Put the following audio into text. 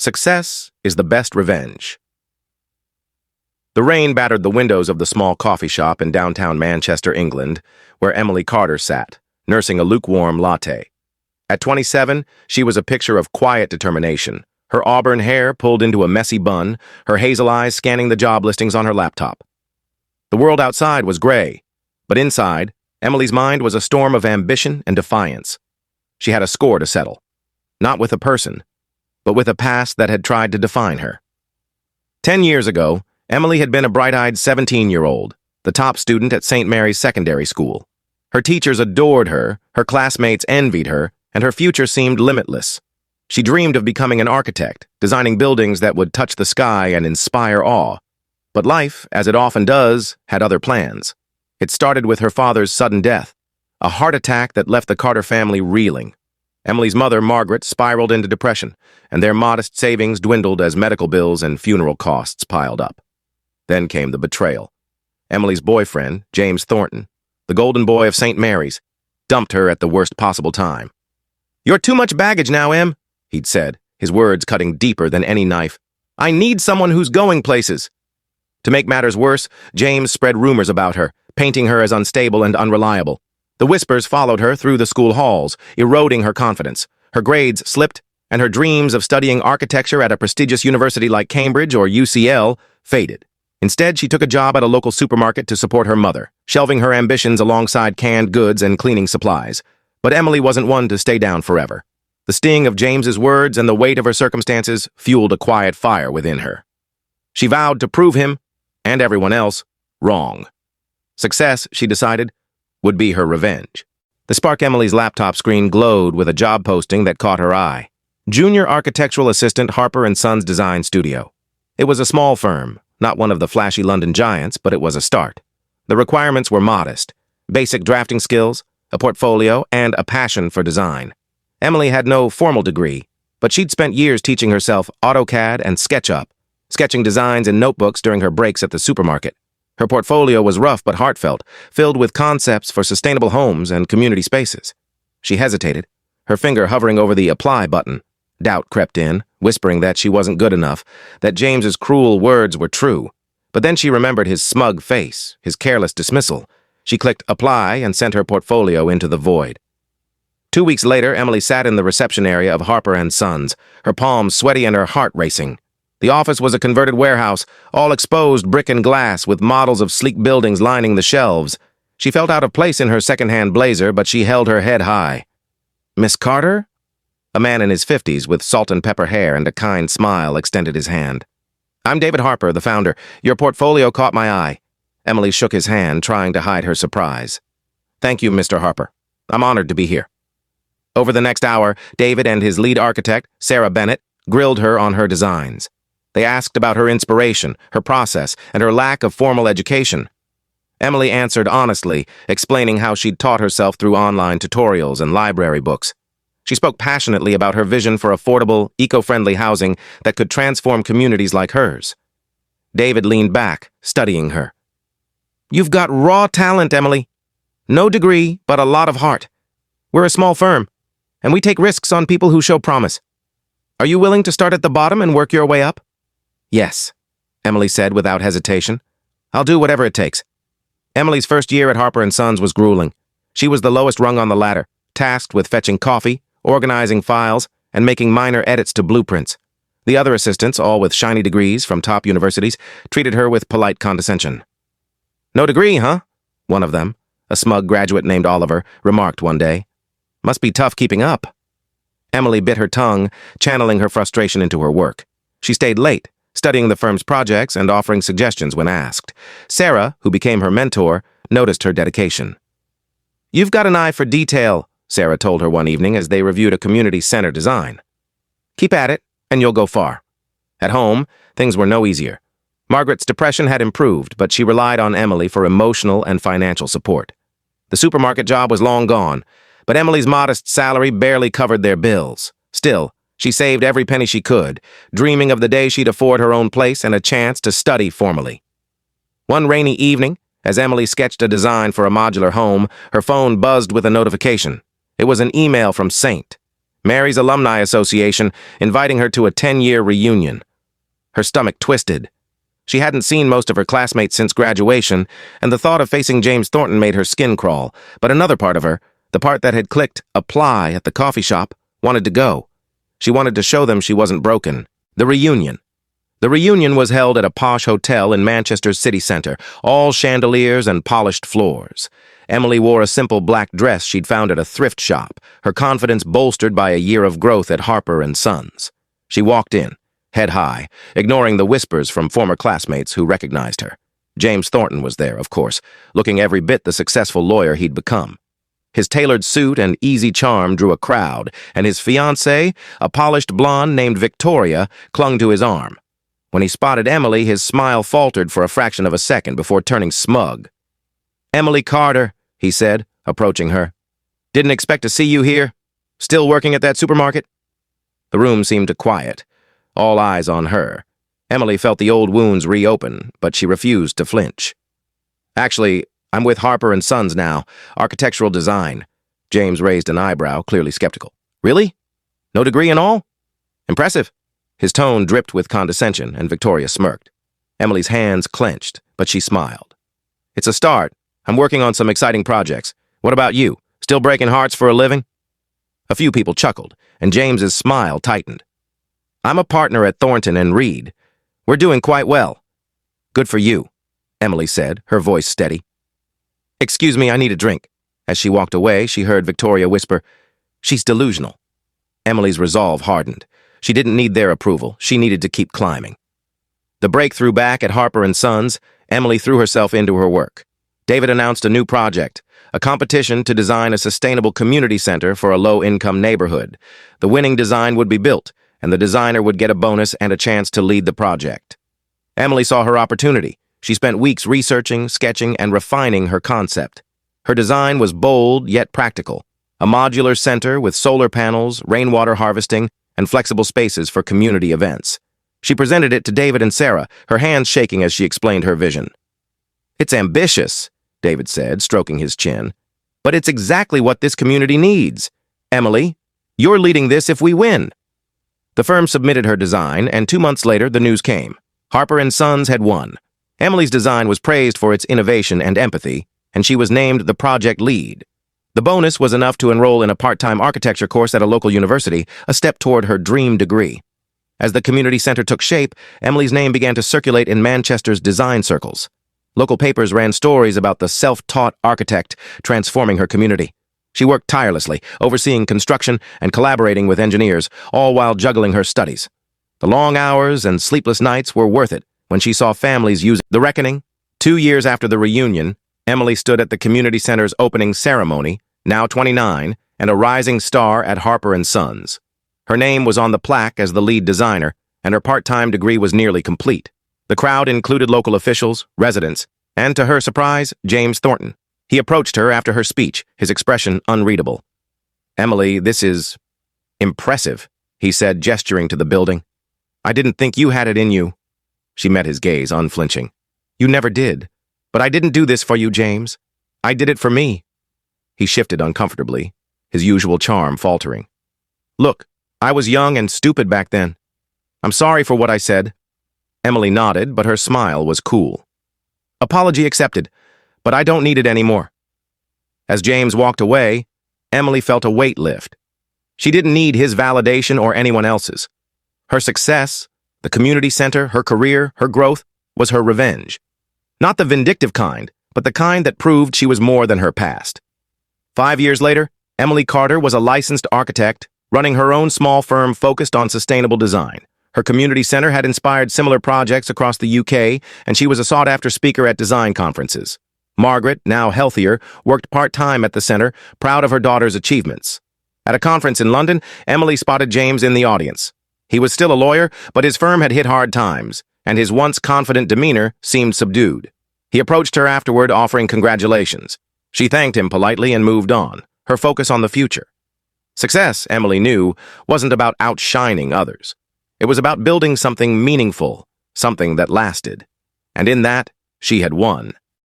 Success is the best revenge. The rain battered the windows of the small coffee shop in downtown Manchester, England, where Emily Carter sat, nursing a lukewarm latte. At 27, she was a picture of quiet determination, her auburn hair pulled into a messy bun, her hazel eyes scanning the job listings on her laptop. The world outside was gray, but inside, Emily's mind was a storm of ambition and defiance. She had a score to settle, not with a person, but with a past that had tried to define her. 10 years ago, Emily had been a bright-eyed 17-year-old, the top student at St. Mary's Secondary School. Her teachers adored her classmates envied her, and her future seemed limitless. She dreamed of becoming an architect, designing buildings that would touch the sky and inspire awe. But life, as it often does, had other plans. It started with her father's sudden death, a heart attack that left the Carter family reeling. Emily's mother, Margaret, spiraled into depression, and their modest savings dwindled as medical bills and funeral costs piled up. Then came the betrayal. Emily's boyfriend, James Thornton, the golden boy of St. Mary's, dumped her at the worst possible time. "You're too much baggage now, Em," he'd said, his words cutting deeper than any knife. "I need someone who's going places." To make matters worse, James spread rumors about her, painting her as unstable and unreliable. The whispers followed her through the school halls, eroding her confidence. Her grades slipped, and her dreams of studying architecture at a prestigious university like Cambridge or UCL faded. Instead, she took a job at a local supermarket to support her mother, shelving her ambitions alongside canned goods and cleaning supplies. But Emily wasn't one to stay down forever. The sting of James's words and the weight of her circumstances fueled a quiet fire within her. She vowed to prove him, and everyone else, wrong. Success, she decided, would be her revenge. The spark Emily's laptop screen glowed with a job posting that caught her eye. Junior architectural assistant, Harper & Sons Design Studio. It was a small firm, not one of the flashy London giants, but it was a start. The requirements were modest: basic drafting skills, a portfolio, and a passion for design. Emily had no formal degree, but she'd spent years teaching herself AutoCAD and SketchUp, sketching designs in notebooks during her breaks at the supermarket. Her portfolio was rough but heartfelt, filled with concepts for sustainable homes and community spaces. She hesitated, her finger hovering over the apply button. Doubt crept in, whispering that she wasn't good enough, that James's cruel words were true. But then she remembered his smug face, his careless dismissal. She clicked apply and sent her portfolio into the void. 2 weeks later, Emily sat in the reception area of Harper & Sons, her palms sweaty and her heart racing. The office was a converted warehouse, all exposed brick and glass, with models of sleek buildings lining the shelves. She felt out of place in her second-hand blazer, but she held her head high. "Miss Carter?" A man in his 50s with salt and pepper hair and a kind smile extended his hand. "I'm David Harper, the founder. Your portfolio caught my eye." Emily shook his hand, trying to hide her surprise. "Thank you, Mr. Harper. I'm honored to be here." Over the next hour, David and his lead architect, Sarah Bennett, grilled her on her designs. They asked about her inspiration, her process, and her lack of formal education. Emily answered honestly, explaining how she'd taught herself through online tutorials and library books. She spoke passionately about her vision for affordable, eco-friendly housing that could transform communities like hers. David leaned back, studying her. "You've got raw talent, Emily. No degree, but a lot of heart. We're a small firm, and we take risks on people who show promise. Are you willing to start at the bottom and work your way up?" "Yes," Emily said without hesitation. "I'll do whatever it takes." Emily's first year at Harper & Sons was grueling. She was the lowest rung on the ladder, tasked with fetching coffee, organizing files, and making minor edits to blueprints. The other assistants, all with shiny degrees from top universities, treated her with polite condescension. "No degree, huh?" one of them, a smug graduate named Oliver, remarked one day. "Must be tough keeping up." Emily bit her tongue, channeling her frustration into her work. She stayed late, studying the firm's projects and offering suggestions when asked. Sarah, who became her mentor, noticed her dedication. "You've got an eye for detail," Sarah told her one evening as they reviewed a community center design. "Keep at it, and you'll go far." At home, things were no easier. Margaret's depression had improved, but she relied on Emily for emotional and financial support. The supermarket job was long gone, but Emily's modest salary barely covered their bills. Still, she saved every penny she could, dreaming of the day she'd afford her own place and a chance to study formally. One rainy evening, as Emily sketched a design for a modular home, her phone buzzed with a notification. It was an email from Saint. Mary's Alumni Association, inviting her to a 10-year reunion. Her stomach twisted. She hadn't seen most of her classmates since graduation, and the thought of facing James Thornton made her skin crawl. But another part of her, the part that had clicked apply at the coffee shop, wanted to go. She wanted to show them she wasn't broken. The reunion. The reunion was held at a posh hotel in Manchester's city centre, all chandeliers and polished floors. Emily wore a simple black dress she'd found at a thrift shop, her confidence bolstered by a year of growth at Harper & Sons. She walked in, head high, ignoring the whispers from former classmates who recognized her. James Thornton was there, of course, looking every bit the successful lawyer he'd become. His tailored suit and easy charm drew a crowd, and his fiancée, a polished blonde named Victoria, clung to his arm. When he spotted Emily, his smile faltered for a fraction of a second before turning smug. "Emily Carter," he said, approaching her. "Didn't expect to see you here. Still working at that supermarket?" The room seemed to quiet, all eyes on her. Emily felt the old wounds reopen, but she refused to flinch. "Actually, I'm with Harper & Sons now, architectural design." James raised an eyebrow, clearly skeptical. "Really? No degree and all? Impressive." His tone dripped with condescension, and Victoria smirked. Emily's hands clenched, but she smiled. "It's a start. I'm working on some exciting projects. What about you? Still breaking hearts for a living?" A few people chuckled, and James's smile tightened. "I'm a partner at Thornton & Reed. We're doing quite well." "Good for you," Emily said, her voice steady. "Excuse me, I need a drink." As she walked away, she heard Victoria whisper, "She's delusional." Emily's resolve hardened. She didn't need their approval. She needed to keep climbing. The breakthrough back at Harper & Sons, Emily threw herself into her work. David announced a new project, a competition to design a sustainable community center for a low-income neighborhood. The winning design would be built, and the designer would get a bonus and a chance to lead the project. Emily saw her opportunity. She spent weeks researching, sketching, and refining her concept. Her design was bold yet practical, a modular center with solar panels, rainwater harvesting, and flexible spaces for community events. She presented it to David and Sarah, her hands shaking as she explained her vision. "It's ambitious," David said, stroking his chin, "but it's exactly what this community needs. Emily, you're leading this if we win." The firm submitted her design, and 2 months later, the news came. Harper & Sons had won. Emily's design was praised for its innovation and empathy, and she was named the project lead. The bonus was enough to enroll in a part-time architecture course at a local university, a step toward her dream degree. As the community center took shape, Emily's name began to circulate in Manchester's design circles. Local papers ran stories about the self-taught architect transforming her community. She worked tirelessly, overseeing construction and collaborating with engineers, all while juggling her studies. The long hours and sleepless nights were worth it when she saw families use the reckoning. 2 years after the reunion, Emily stood at the community center's opening ceremony, now 29, and a rising star at Harper & Sons. Her name was on the plaque as the lead designer, and her part-time degree was nearly complete. The crowd included local officials, residents, and to her surprise, James Thornton. He approached her after her speech, his expression unreadable. "Emily, this is impressive," he said, gesturing to the building. "I didn't think you had it in you." She met his gaze, unflinching. "You never did. But I didn't do this for you, James. I did it for me." He shifted uncomfortably, his usual charm faltering. "Look, I was young and stupid back then. I'm sorry for what I said." Emily nodded, but her smile was cool. "Apology accepted, but I don't need it anymore." As James walked away, Emily felt a weight lift. She didn't need his validation or anyone else's. Her success, the community center, her career, her growth, was her revenge. Not the vindictive kind, but the kind that proved she was more than her past. 5 years later, Emily Carter was a licensed architect, running her own small firm focused on sustainable design. Her community center had inspired similar projects across the UK, and she was a sought-after speaker at design conferences. Margaret, now healthier, worked part-time at the center, proud of her daughter's achievements. At a conference in London, Emily spotted James in the audience. He was still a lawyer, but his firm had hit hard times, and his once confident demeanor seemed subdued. He approached her afterward, offering congratulations. She thanked him politely and moved on, her focus on the future. Success, Emily knew, wasn't about outshining others. It was about building something meaningful, something that lasted. And in that, she had won.